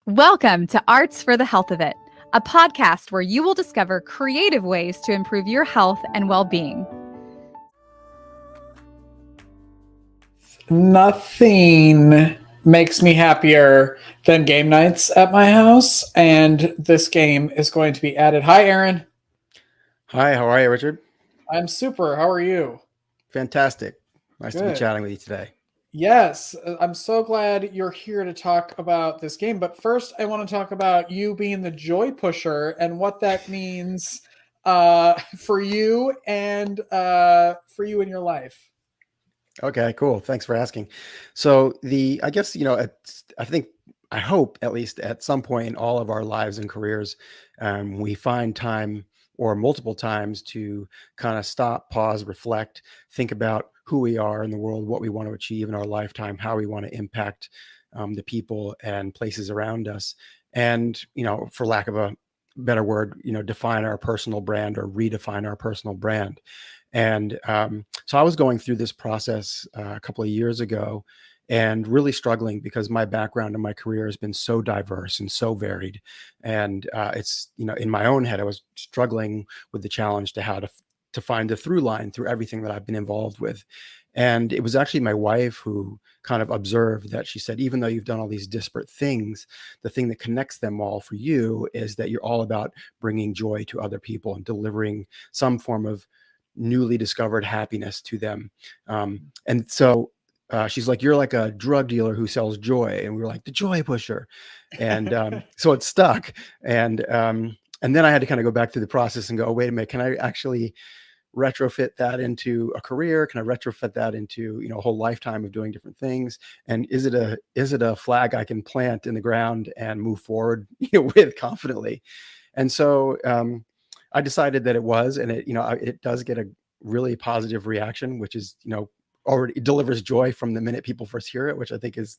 Welcome to Arts for the Health of It, a podcast where you will discover creative ways to improve your health and well-being. Nothing makes me happier than game nights at my house, and this game is going to be added. Hi, Eran. Hi, how are you, Richard? I'm super. How are you? Fantastic. Nice to be Good. chatting with you today. Yes, I'm so glad you're here to talk about this game. But first, I want to talk about you being the joy pusher and what that means for you and for you in your life. Okay, cool. Thanks for asking. So I guess, I hope at least at some point in all of our lives and careers, we find time or multiple times to kind of stop, pause, reflect, think about who we are in the world, what we want to achieve in our lifetime, how we want to impact the people and places around us. And, for lack of a better word, define our personal brand or redefine our personal brand. And so I was going through this process a couple of years ago and really struggling because my background and my career has been so diverse and so varied. And it's, in my own head, I was struggling with the challenge to how to find the through line through everything that I've been involved with. And it was actually my wife who kind of observed that. She said, even though you've done all these disparate things, the thing that connects them all for you is that you're all about bringing joy to other people and delivering some form of newly discovered happiness to them. And so she's like, you're like a drug dealer who sells joy. And we were like, the joy pusher. And so it stuck. And then I had to kind of go back through the process and go, oh, wait a minute, can I actually retrofit that into a career? Can I retrofit that into, a whole lifetime of doing different things? And is it a flag I can plant in the ground and move forward with confidently? And so I decided that it was, and it does get a really positive reaction, which is, already delivers joy from the minute people first hear it, which I think is,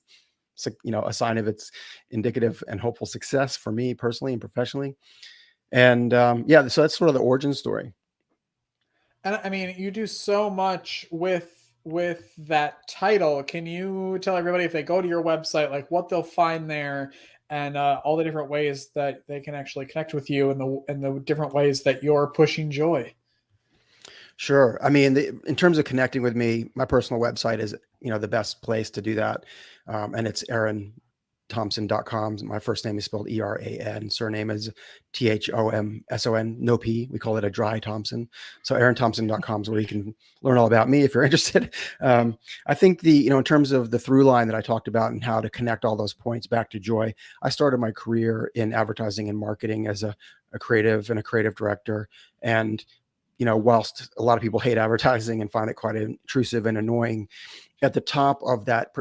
a sign of its indicative and hopeful success for me personally and professionally. And so that's sort of the origin story. And I mean, you do so much with that title. Can you tell everybody, if they go to your website, like what they'll find there, and all the different ways that they can actually connect with you, and the different ways that you're pushing joy? Sure. I mean, in terms of connecting with me, my personal website is, the best place to do that. And it's EranThomson.com. My first name is spelled ERAN. Surname is THOMSON, no P. We call it a dry Thompson. So EranThomson.com is where you can learn all about me if you're interested. I think in terms of the through line that I talked about and how to connect all those points back to joy, I started my career in advertising and marketing as a creative and a creative director. And whilst a lot of people hate advertising and find it quite intrusive and annoying, at the top of that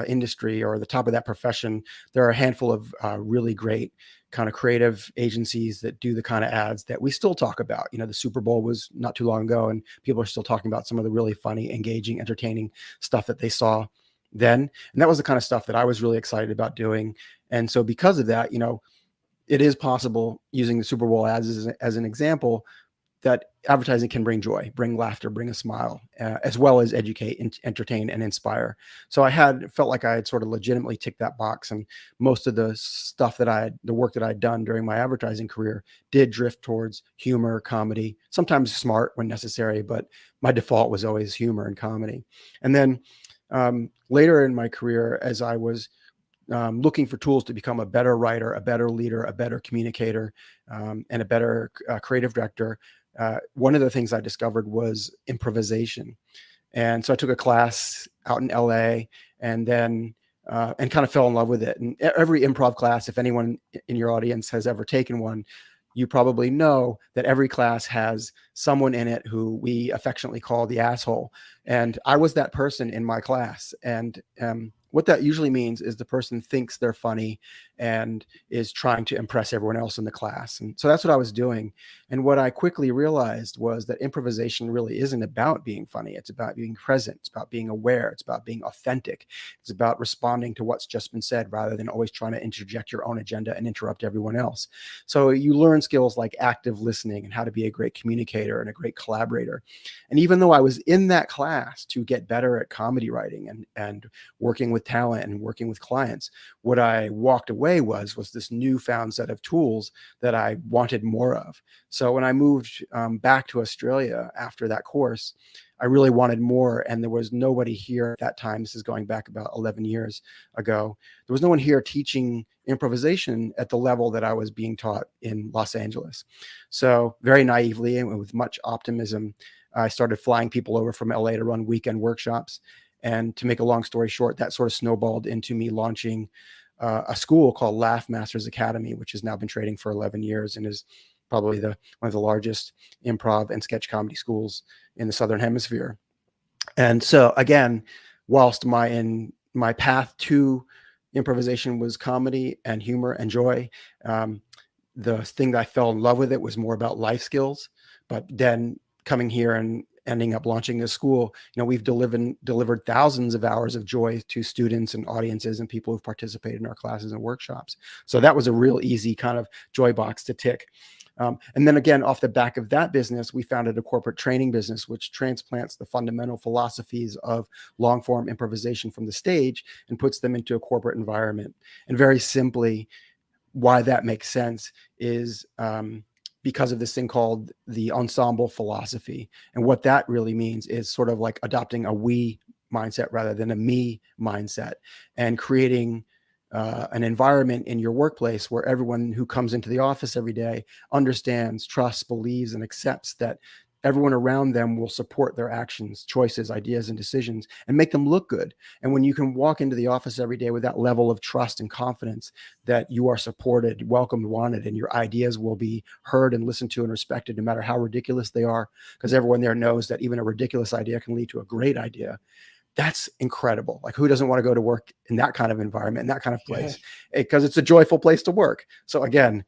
industry or the top of that profession, there are a handful of really great kind of creative agencies that do the kind of ads that we still talk about. The Super Bowl was not too long ago, and people are still talking about some of the really funny, engaging, entertaining stuff that they saw then. And that was the kind of stuff that I was really excited about doing. And so because of that, it is possible, using the Super Bowl ads as an example, that advertising can bring joy, bring laughter, bring a smile, as well as educate, entertain, and inspire. So I felt like I had sort of legitimately ticked that box, and most of the stuff the work that I'd done during my advertising career did drift towards humor, comedy, sometimes smart when necessary, but my default was always humor and comedy. And then later in my career, as I was looking for tools to become a better writer, a better leader, a better communicator, and a better creative director, one of the things I discovered was improvisation. And so I took a class out in LA and then and kind of fell in love with it. And every improv class, if anyone in your audience has ever taken one, you probably know that every class has someone in it who we affectionately call the asshole. And I was that person in my class. And what that usually means is the person thinks they're funny and is trying to impress everyone else in the class. And so that's what I was doing. And what I quickly realized was that improvisation really isn't about being funny. It's about being present. It's about being aware. It's about being authentic. It's about responding to what's just been said rather than always trying to interject your own agenda and interrupt everyone else. So you learn skills like active listening and how to be a great communicator and a great collaborator. And even though I was in that class to get better at comedy writing and working with with talent and working with clients, what I walked away was this newfound set of tools that I wanted more of. So when I moved back to Australia after that course, I really wanted more, and there was nobody here at that time. This is going back about 11 years ago. There was no one here teaching improvisation at the level that I was being taught in Los Angeles. So very naively and with much optimism, I started flying people over from LA to run weekend workshops. And to make a long story short, that sort of snowballed into me launching a school called Laugh Masters Academy, which has now been trading for 11 years and is probably one of the largest improv and sketch comedy schools in the Southern Hemisphere. And so again, whilst my path to improvisation was comedy and humor and joy, the thing that I fell in love with it was more about life skills. But then coming here and ending up launching this school, we've delivered thousands of hours of joy to students and audiences and people who've participated in our classes and workshops. So that was a real easy kind of joy box to tick. And then again, off the back of that business, we founded a corporate training business, which transplants the fundamental philosophies of long form improvisation from the stage and puts them into a corporate environment. And very simply, why that makes sense is because of this thing called the ensemble philosophy. And what that really means is sort of like adopting a we mindset rather than a me mindset, and creating an environment in your workplace where everyone who comes into the office every day understands, trusts, believes, and accepts that everyone around them will support their actions, choices, ideas, and decisions and make them look good. And when you can walk into the office every day with that level of trust and confidence that you are supported, welcomed, wanted, and your ideas will be heard and listened to and respected, no matter how ridiculous they are, because everyone there knows that even a ridiculous idea can lead to a great idea. That's incredible. Like, who doesn't want to go to work in that kind of environment, in that kind of place? Because it's a joyful place to work. So again,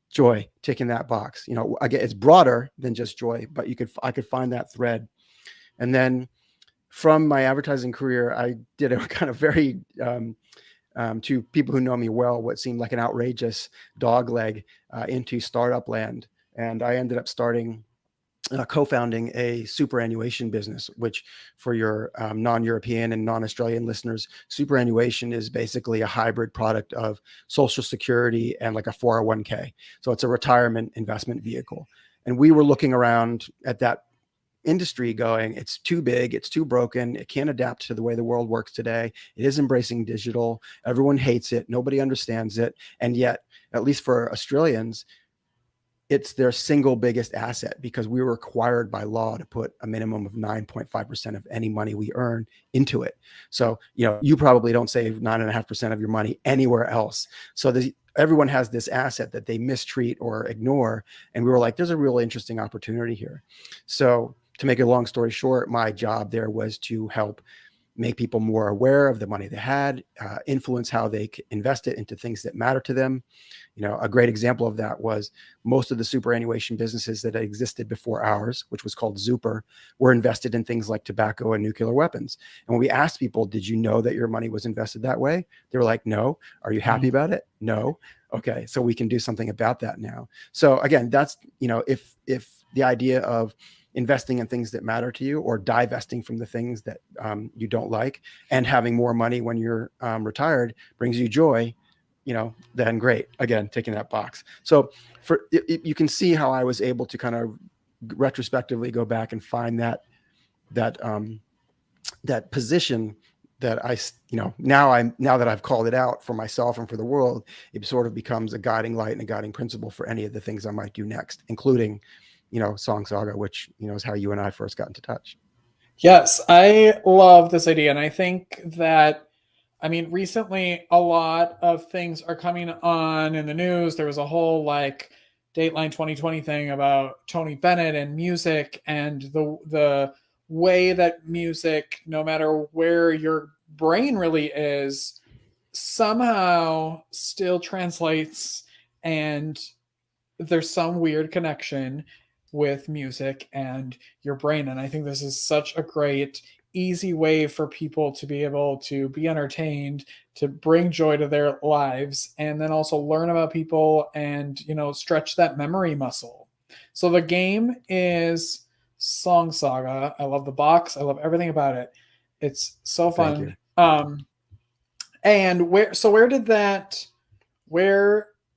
joy, ticking that box. Again, it's broader than just joy, but I could find that thread. And then from my advertising career, I did a kind of very, to people who know me well, what seemed like an outrageous dogleg into startup land. And I ended up co-founding a superannuation business, which for your non-European and non-Australian listeners, superannuation is basically a hybrid product of Social Security and like a 401k. So it's a retirement investment vehicle. And we were looking around at that industry going, it's too big, it's too broken, it can't adapt to the way the world works today. It is embracing digital. Everyone hates it. Nobody understands it. And yet, at least for Australians, it's their single biggest asset, because we were required by law to put a minimum of 9.5% of any money we earn into it. So, you probably don't save 9.5% of your money anywhere else. So everyone has this asset that they mistreat or ignore. And we were like, there's a really interesting opportunity here. So to make a long story short, my job there was to help make people more aware of the money they had, influence how they invest it into things that matter to them. A great example of that was most of the superannuation businesses that existed before ours, which was called Zuper, were invested in things like tobacco and nuclear weapons. And when we asked people, did you know that your money was invested that way? They were like, no. Are you happy about it? No. Okay. So we can do something about that now. So again, that's, if the idea of investing in things that matter to you or divesting from the things that you don't like and having more money when you're retired brings you joy, then great. Again, taking that box. So you can see how I was able to kind of retrospectively go back and find that position that now that I've called it out for myself and for the world, it sort of becomes a guiding light and a guiding principle for any of the things I might do next, including Song Saga, which, is how you and I first got into touch. Yes, I love this idea. And I think that, recently a lot of things are coming on in the news. There was a whole Dateline 2020 thing about Tony Bennett and music, and the way that music, no matter where your brain really is, somehow still translates, and there's some weird connection with music and your brain. And I think this is such a great, easy way for people to be able to be entertained, to bring joy to their lives, and then also learn about people and, stretch that memory muscle. So the game is Song Saga. I love the box. I love everything about it. It's so fun. And where did that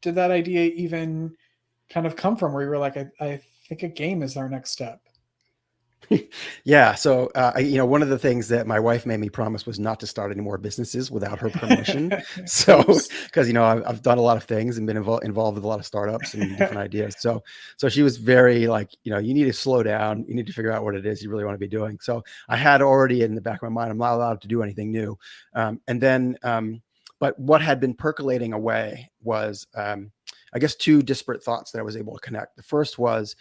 idea even kind of come from, where you were like, I think a game is our next step? Yeah. So, one of the things that my wife made me promise was not to start any more businesses without her permission. So, Oops. because, I've done a lot of things and been involved with a lot of startups and different ideas. So she was very like, you need to slow down. You need to figure out what it is you really want to be doing. So I had already in the back of my mind, I'm not allowed to do anything new. But what had been percolating away was, I guess, two disparate thoughts that I was able to connect. The first was,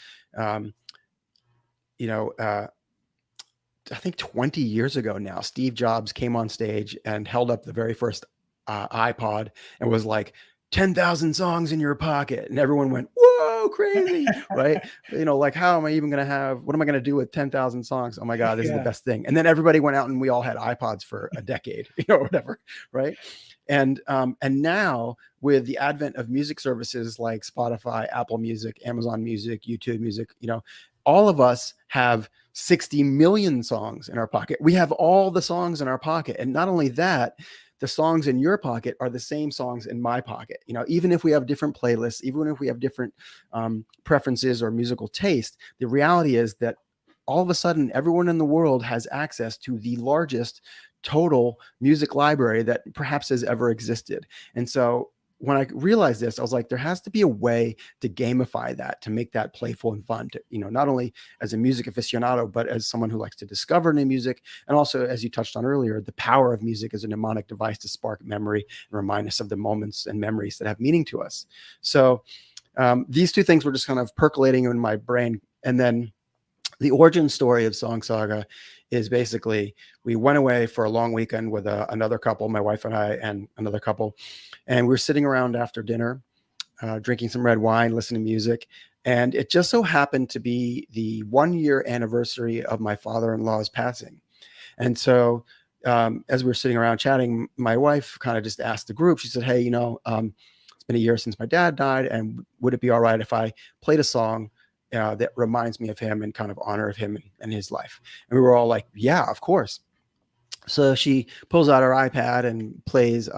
you know, I think 20 years ago now, Steve Jobs came on stage and held up the very first iPod and was like, 10,000 songs in your pocket. And everyone went, whoa, crazy, right? Like, how am I even going to what am I going to do with 10,000 songs? Oh my God, this is the best thing. And then everybody went out and we all had iPods for a decade, whatever, right? And now with the advent of music services like Spotify, Apple Music, Amazon Music, YouTube Music, all of us have 60 million songs in our pocket. We have all the songs in our pocket. And not only that, the songs in your pocket are the same songs in my pocket. Even if we have different playlists, even if we have different preferences or musical taste, the reality is that all of a sudden, everyone in the world has access to the largest total music library that perhaps has ever existed. And so when I realized this, I was like, there has to be a way to gamify that, to make that playful and fun, to, not only as a music aficionado, but as someone who likes to discover new music. And also, as you touched on earlier, the power of music as a mnemonic device to spark memory and remind us of the moments and memories that have meaning to us. So these two things were just kind of percolating in my brain. And then the origin story of Song Saga is basically, we went away for a long weekend with another couple, my wife and I, and another couple. And we were sitting around after dinner, drinking some red wine, listening to music. And it just so happened to be the 1-year anniversary of my father-in-law's passing. And so as we were sitting around chatting, my wife kind of just asked the group, she said, hey, it's been a year since my dad died. And would it be all right if I played a song that reminds me of him and kind of honor of him and his life? And we were all like, yeah, of course. So she pulls out her iPad and plays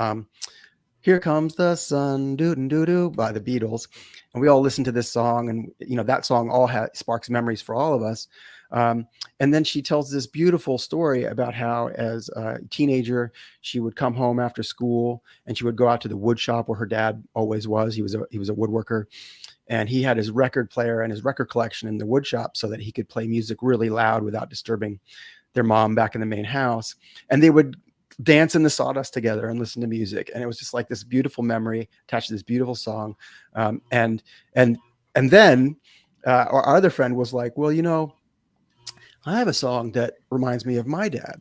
Here Comes the Sun, doo-doo-doo-doo by the Beatles. And we all listen to this song, and that song all sparks memories for all of us. And then she tells this beautiful story about how as a teenager, she would come home after school and she would go out to the wood shop where her dad always was. He was a woodworker. And he had his record player and his record collection in the wood shop so that he could play music really loud without disturbing their mom back in the main house. And they would dance in the sawdust together and listen to music. And it was just like this beautiful memory attached to this beautiful song. And then our other friend was like, well, I have a song that reminds me of my dad.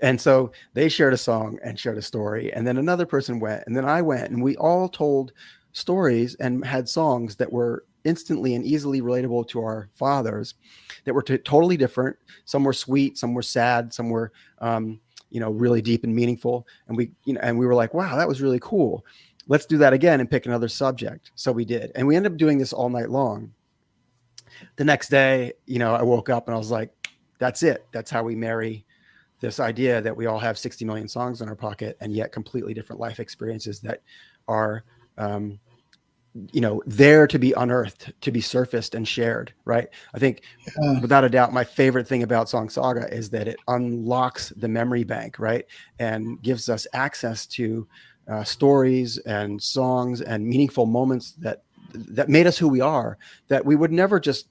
And so they shared a song and shared a story. And then another person went, and then I went, and we all told stories and had songs that were instantly and easily relatable to our fathers that were totally different. Some were sweet, some were sad, some were, really deep and meaningful. And we were like, wow, that was really cool. Let's do that again and pick another subject. So we did. And we ended up doing this all night long. The next day, I woke up and I was like, that's it. That's how we marry this idea that we all have 60 million songs in our pocket and yet completely different life experiences that are, there to be unearthed, to be surfaced and shared. Right. I think without a doubt, my favorite thing about Song Saga is that it unlocks the memory bank, right, and gives us access to stories and songs and meaningful moments that made us who we are, that we would never just,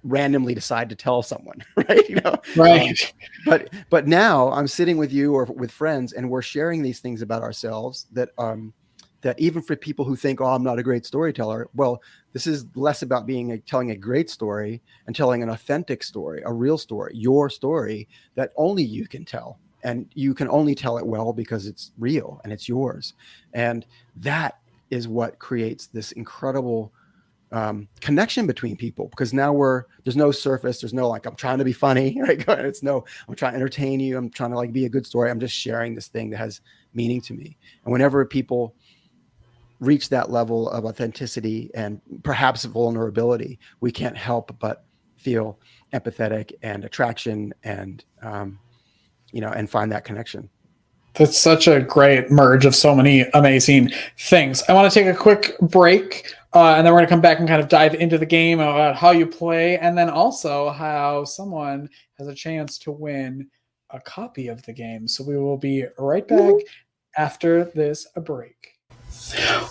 randomly decide to tell someone, right? Right. But now I'm sitting with you or with friends, and we're sharing these things about ourselves that even for people who think, oh, I'm not a great storyteller. Well, this is less about telling a great story and telling an authentic story, a real story, your story that only you can tell. And you can only tell it well because it's real and it's yours. And that is what creates this incredible connection between people, because now there's no surface, there's no like, I'm trying to be funny, right? It's no, I'm trying to entertain you, I'm trying to like be a good story. I'm just sharing this thing that has meaning to me. And whenever people reach that level of authenticity and perhaps vulnerability, we can't help but feel empathetic and attraction and and find that connection. That's such a great merge of so many amazing things. I want to take a quick break, and then we're going to come back and kind of dive into the game about how you play, and then also how someone has a chance to win a copy of the game. So we will be right back after this break.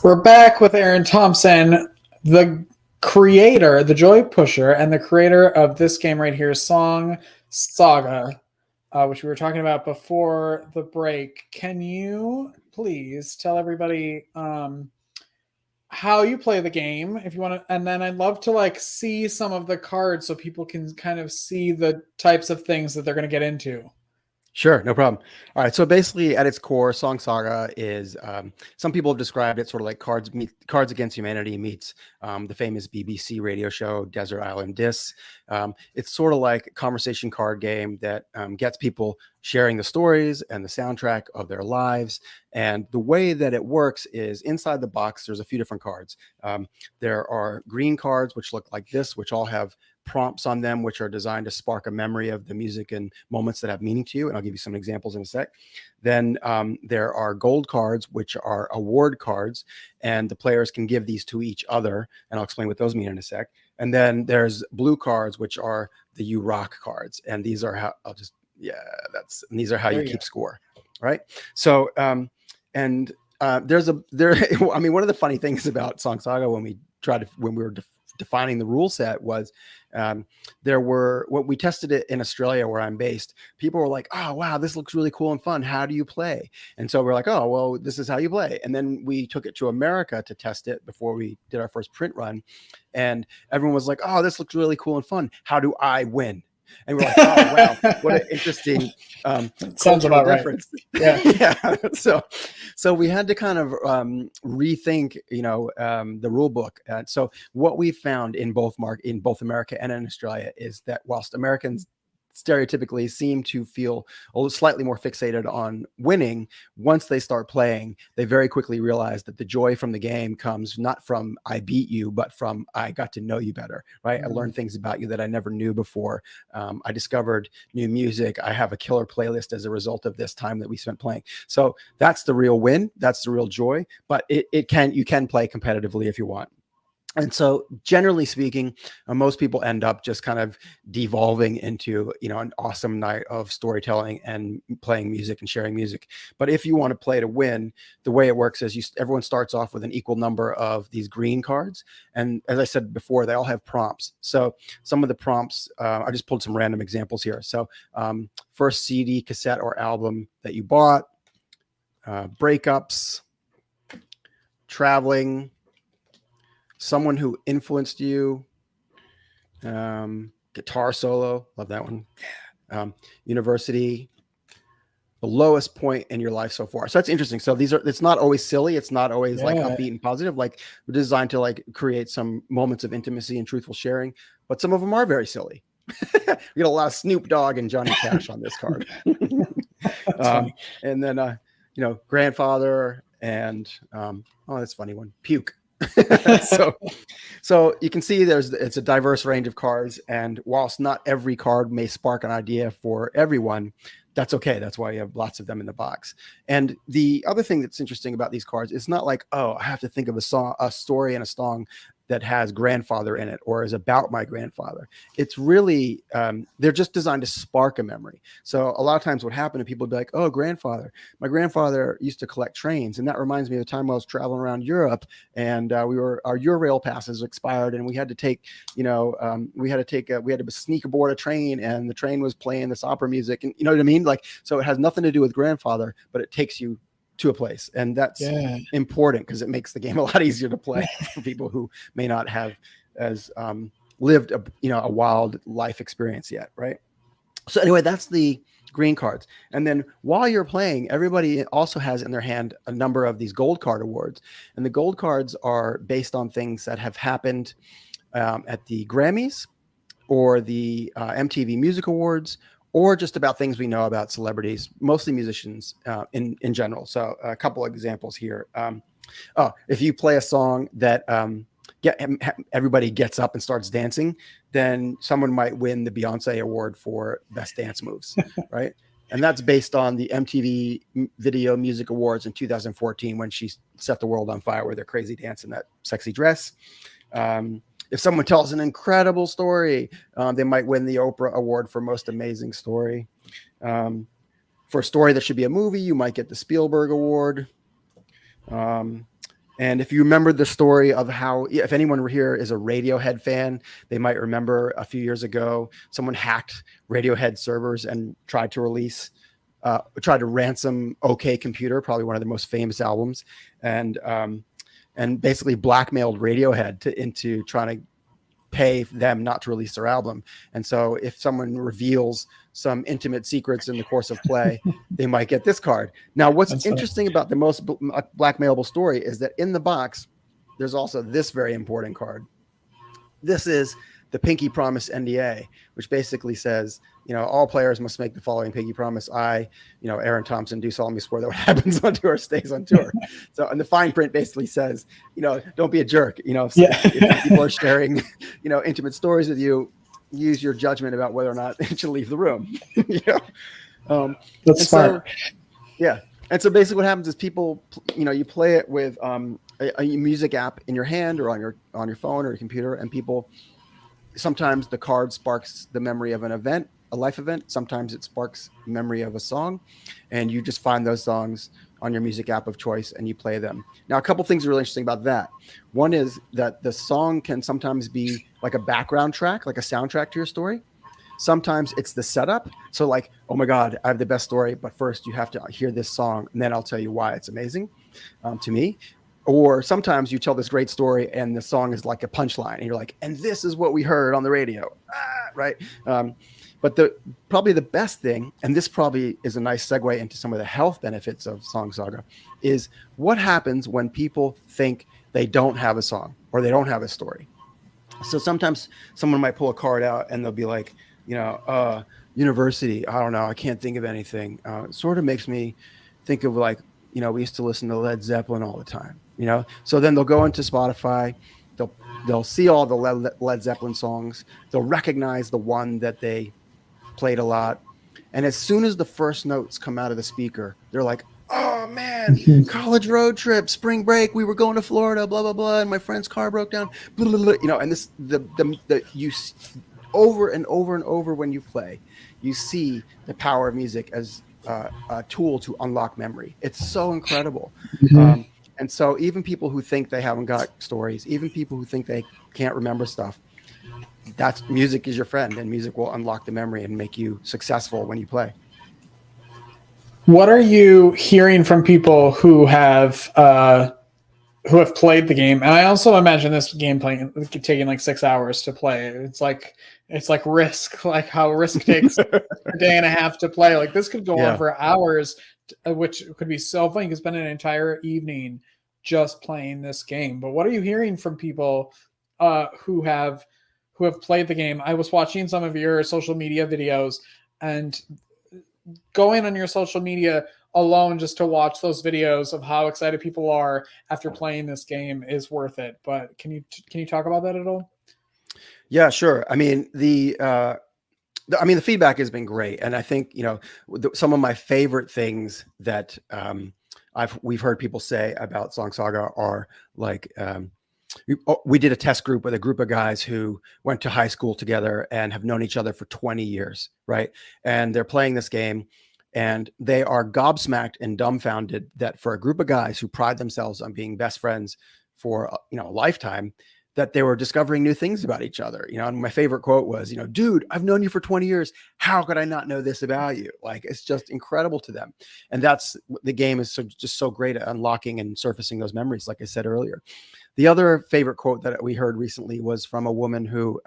We're back with Eran Thomson, the creator, the Joy Pusher, and the creator of this game right here, Saga, which we were talking about before the break. Can you please tell everybody how you play the game, if you want to, and then I'd love to like see some of the cards so people can kind of see the types of things that they're going to get into. Sure, no problem. All right, so basically, at its core, Song Saga is some people have described it sort of like Cards Against Humanity meets the famous BBC radio show Desert Island Discs. It's sort of like a conversation card game that gets people sharing the stories and the soundtrack of their lives. And the way that it works is inside the box, there's a few different cards. There are green cards, which look like this, which all have prompts on them, which are designed to spark a memory of the music and moments that have meaning to you. And I'll give you some examples in a sec. Then there are gold cards, which are award cards, and the players can give these to each other. And I'll explain what those mean in a sec. And then there's blue cards, which are the You Rock cards. And these are how these are how you keep score. Right. So, I mean, one of the funny things about Song Saga when we were defining the rule set was when we tested it in Australia where I'm based, people were like, oh, wow, this looks really cool and fun. How do you play? And so we're like, oh, well, this is how you play. And then we took it to America to test it before we did our first print run. And everyone was like, oh, this looks really cool and fun. How do I win? And we're like, oh, wow, what an interesting sounds about difference. Right. Yeah. Yeah. So we had to kind of rethink, the rule book. So what we found in both America and in Australia is that whilst Americans stereotypically seem to feel slightly more fixated on winning, once they start playing, they very quickly realize that the joy from the game comes not from I beat you, but from I got to know you better, right? I learned things about you that I never knew before. I discovered new music. I have a killer playlist as a result of this time that we spent playing. So that's the real win. That's the real joy. But you can play competitively if you want. And so generally speaking, most people end up just kind of devolving into, an awesome night of storytelling and playing music and sharing music. But if you want to play to win, the way it works is everyone starts off with an equal number of these green cards. And as I said before, they all have prompts. So some of the prompts, I just pulled some random examples here. So first CD, cassette, or album that you bought, breakups, traveling, someone who influenced you, guitar solo, love that one, university, the lowest point in your life so far. So that's interesting. So it's not always silly. It's not always like upbeat and positive. Like we're designed to like create some moments of intimacy and truthful sharing, but some of them are very silly. We get a lot of Snoop Dogg and Johnny Cash on this card. And then, grandfather and, that's a funny one, puke. so you can see it's a diverse range of cards, and whilst not every card may spark an idea for everyone, that's okay. That's why you have lots of them in the box. And the other thing that's interesting about these cards, it's not like, oh, I have to think of a story and a song that has grandfather in it or is about my grandfather. It's really, they're just designed to spark a memory. So a lot of times what happened to people would be like, oh, my grandfather used to collect trains. And that reminds me of the time I was traveling around Europe and our Eurail passes expired and we had to sneak aboard a train and the train was playing this opera music. And you know what I mean? Like, so it has nothing to do with grandfather, but it takes you to a place, and that's important because it makes the game a lot easier to play for people who may not have as lived a wild life experience yet, right? So anyway, that's the green cards. And then while you're playing, everybody also has in their hand a number of these gold card awards, and the gold cards are based on things that have happened at the Grammys or the MTV Music Awards, or just about things we know about celebrities, mostly musicians in general. So a couple of examples here. If you play a song that everybody gets up and starts dancing, then someone might win the Beyonce award for best dance moves, right? And that's based on the MTV Video Music Awards in 2014 when she set the world on fire with her crazy dance in that sexy dress. If someone tells an incredible story, they might win the Oprah Award for Most Amazing Story. For a story that should be a movie, you might get the Spielberg Award. And if you remember the story of how, if anyone here is a Radiohead fan, they might remember a few years ago, someone hacked Radiohead servers and tried to ransom OK Computer, probably one of their most famous albums, and basically blackmailed Radiohead into trying to pay them not to release their album. And so if someone reveals some intimate secrets in the course of play, they might get this card. Now, what's interesting about the most blackmailable story is that in the box, there's also this very important card. This is the Pinky Promise NDA, which basically says, all players must make the following Pinky Promise. I, Eran Thomson, do solemnly swear that what happens on tour stays on tour. So, and the fine print basically says, don't be a jerk. If people are sharing, intimate stories with you, use your judgment about whether or not they should leave the room. That's smart. Yeah. And so basically what happens is people, you play it with a music app in your hand or on your phone or your computer, and people, sometimes the card sparks the memory of an event, a life event. Sometimes it sparks memory of a song, and you just find those songs on your music app of choice and you play them. Now, a couple things are really interesting about that. One is that the song can sometimes be like a background track, like a soundtrack to your story. Sometimes it's the setup. So like, oh my God, I have the best story, but first you have to hear this song and then I'll tell you why it's amazing to me. Or sometimes you tell this great story and the song is like a punchline and you're like, and this is what we heard on the radio, right? But probably the best thing, and this probably is a nice segue into some of the health benefits of Song Saga, is what happens when people think they don't have a song or they don't have a story. So sometimes someone might pull a card out and they'll be like, university, I don't know, I can't think of anything. It sort of makes me think of like, we used to listen to Led Zeppelin all the time, So then they'll go into Spotify, they'll see all the Led Zeppelin songs, they'll recognize the one that they played a lot, and as soon as the first notes come out of the speaker, they're like, oh man, college road trip, spring break, we were going to Florida, blah blah blah, and my friend's car broke down, blah, blah, blah. And this you over and over and over when you play, you see the power of music as a tool to unlock memory. It's so incredible. And so even people who think they haven't got stories, even people who think they can't remember stuff, that's music is your friend, and music will unlock the memory and make you successful when you play. What are you hearing from people who have played the game? And I also imagine this game taking like 6 hours to play. It's like Risk, like how Risk takes a day and a half to play. Like this could go on for hours, which could be so fun. You could spend an entire evening just playing this game. But what are you hearing from people who have played the game? I was watching some of your social media videos, and going on your social media alone just to watch those videos of how excited people are after playing this game is worth it. But can you talk about that at all? Yeah, sure. I mean, the feedback has been great, and I think some of my favorite things that we've heard people say about Song Saga are like, we did a test group with a group of guys who went to high school together and have known each other for 20 years, right? And they're playing this game, and they are gobsmacked and dumbfounded that for a group of guys who pride themselves on being best friends for a lifetime, that they were discovering new things about each other. And my favorite quote was, dude, I've known you for 20 years. How could I not know this about you? Like, it's just incredible to them. And that's, the game is just so great at unlocking and surfacing those memories, like I said earlier. The other favorite quote that we heard recently was from a woman who,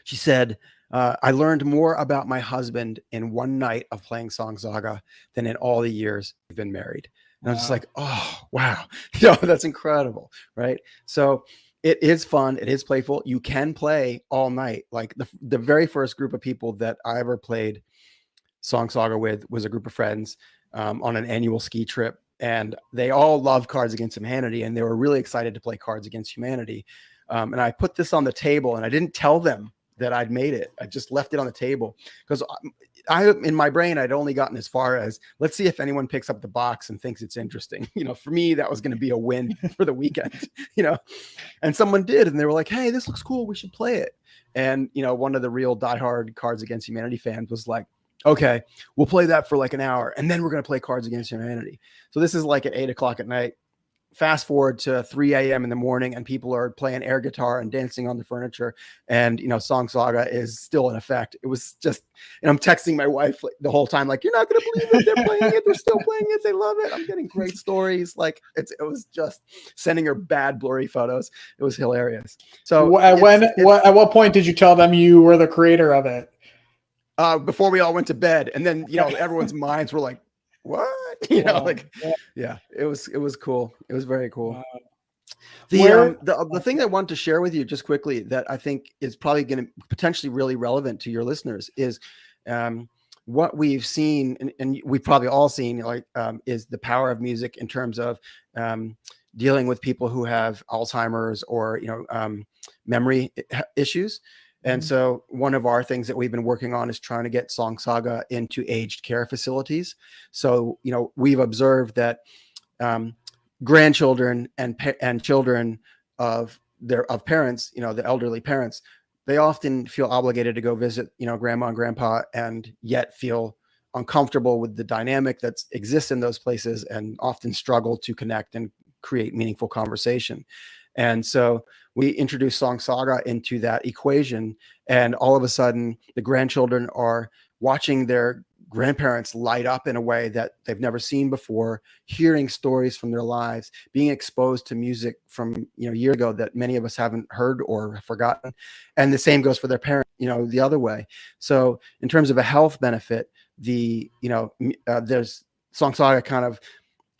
she said, I learned more about my husband in one night of playing Song Saga than in all the years we've been married. And I was just like, oh, wow. That's incredible. Right. So it is fun. It is playful. You can play all night. Like the very first group of people that I ever played Song Saga with was a group of friends on an annual ski trip. And they all love Cards Against Humanity, and they were really excited to play Cards Against Humanity. And I put this on the table, and I didn't tell them that I'd made it. I just left it on the table because in my brain, I'd only gotten as far as, let's see if anyone picks up the box and thinks it's interesting. For me, that was going to be a win for the weekend, and someone did. And they were like, hey, this looks cool. We should play it. And, one of the real diehard Cards Against Humanity fans was like, okay, we'll play that for like an hour. And then we're going to play Cards Against Humanity. So this is like at 8:00 at night. Fast forward to 3 a.m. in the morning, and people are playing air guitar and dancing on the furniture. And, Song Saga is still in effect. It was just, and I'm texting my wife the whole time, like, you're not going to believe it. They're playing it. They're still playing it. They love it. I'm getting great stories. Like it was just sending her bad, blurry photos. It was hilarious. So at what point did you tell them you were the creator of it? Before we all went to bed. And then, everyone's minds were like, what? Yeah, it was cool. It was very cool. The thing I want to share with you just quickly that I think is probably going to potentially really relevant to your listeners is what we've seen, and we've probably all seen, is the power of music in terms of dealing with people who have Alzheimer's or memory issues. And so one of our things that we've been working on is trying to get Song Saga into aged care facilities. So, we've observed that grandchildren and children of parents, the elderly parents, they often feel obligated to go visit, grandma and grandpa, and yet feel uncomfortable with the dynamic that exists in those places and often struggle to connect and create meaningful conversation. And so we introduced Song Saga into that equation, and all of a sudden the grandchildren are watching their grandparents light up in a way that they've never seen before, hearing stories from their lives, being exposed to music from, a year ago that many of us haven't heard or have forgotten. And the same goes for their parents, the other way. So in terms of a health benefit, there's Song Saga kind of,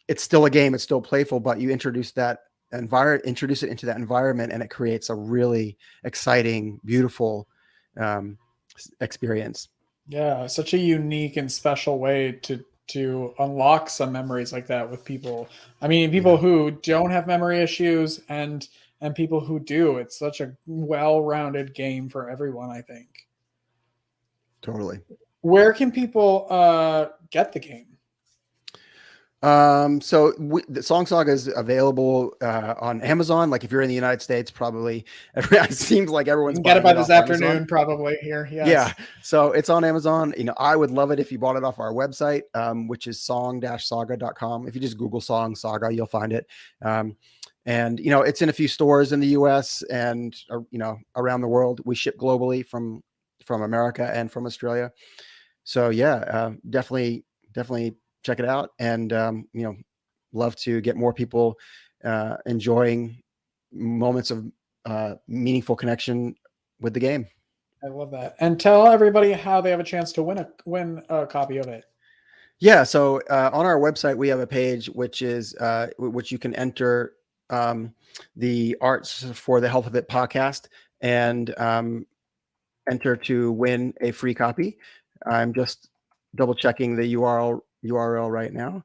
it's still a game, it's still playful, but you introduce it into that environment, and it creates a really exciting, beautiful experience. Yeah, such a unique and special way to unlock some memories like that with people. I mean, people who don't have memory issues and people who do. It's such a well-rounded game for everyone, I think. Totally. Where can people get the game? So the Song Saga is available on Amazon. Like if you're in the United States, probably it seems like everyone's get it by this afternoon, Amazon. probably here. Yes. Yeah. So it's on Amazon. I would love it if you bought it off our website, which is song-saga.com. If you just Google Song Saga, you'll find it. And it's in a few stores in the US and around the world. We ship globally from America and from Australia. So yeah, definitely check it out, and love to get more people enjoying moments of meaningful connection with the game. I love that. And tell everybody how they have a chance to win a copy of it. Yeah, so on our website we have a page which is which you can enter the Arts for the Health of It podcast and enter to win a free copy. I'm just double checking the URL right now.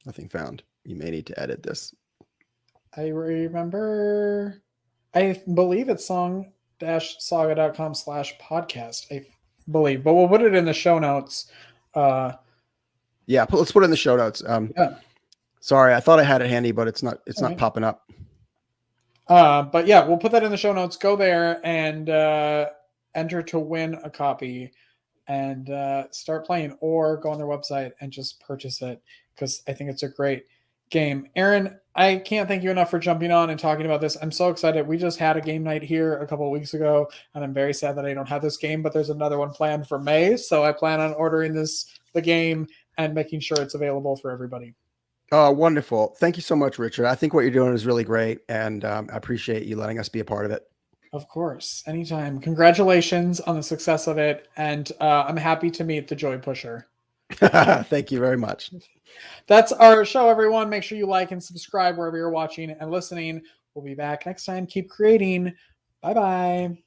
Nothing found. You may need to edit this. I believe it's song-saga.com/podcast, I believe, but we'll put it in the show notes. Yeah, let's put it in the show notes. Yeah. Sorry, I thought I had it handy, but it's not popping up. But yeah, we'll put that in the show notes. Go there and enter to win a copy and start playing, or go on their website and just purchase it, because I think it's a great game. Eran, I can't thank you enough for jumping on and talking about this. I'm so excited. We just had a game night here a couple of weeks ago, and I'm very sad that I don't have this game, but there's another one planned for May. So I plan on ordering the game and making sure it's available for everybody. Oh, wonderful. Thank you so much, Richard. I think what you're doing is really great, and I appreciate you letting us be a part of it. Of course. Anytime. Congratulations on the success of it. And I'm happy to meet the Joy Pusher. Thank you very much. That's our show, everyone. Make sure you like and subscribe wherever you're watching and listening. We'll be back next time. Keep creating. Bye-bye.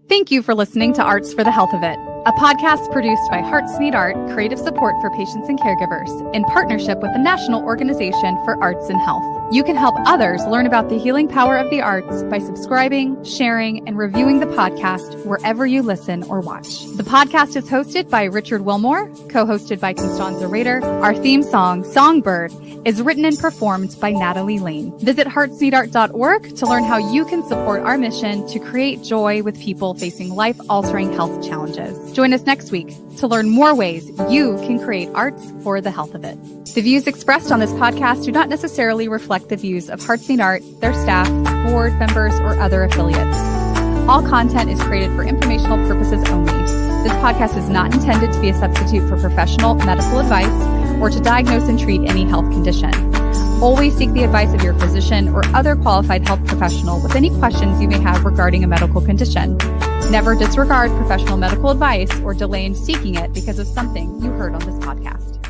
Thank you for listening to Arts for the Health of It, a podcast produced by Hearts Need Art, creative support for patients and caregivers, in partnership with the National Organization for Arts and Health. You can help others learn about the healing power of the arts by subscribing, sharing, and reviewing the podcast wherever you listen or watch. The podcast is hosted by Richard Willmore, co-hosted by Constanza Rader. Our theme song, Songbird, is written and performed by Natalie Lane. Visit heartsneedart.org to learn how you can support our mission to create joy with people facing life-altering health challenges. Join us next week to learn more ways you can create arts for the health of it. The views expressed on this podcast do not necessarily reflect the views of Hearts Need Art, their staff, board members, or other affiliates. All content is created for informational purposes only. This podcast is not intended to be a substitute for professional medical advice or to diagnose and treat any health condition. Always seek the advice of your physician or other qualified health professional with any questions you may have regarding a medical condition. Never disregard professional medical advice or delay in seeking it because of something you heard on this podcast.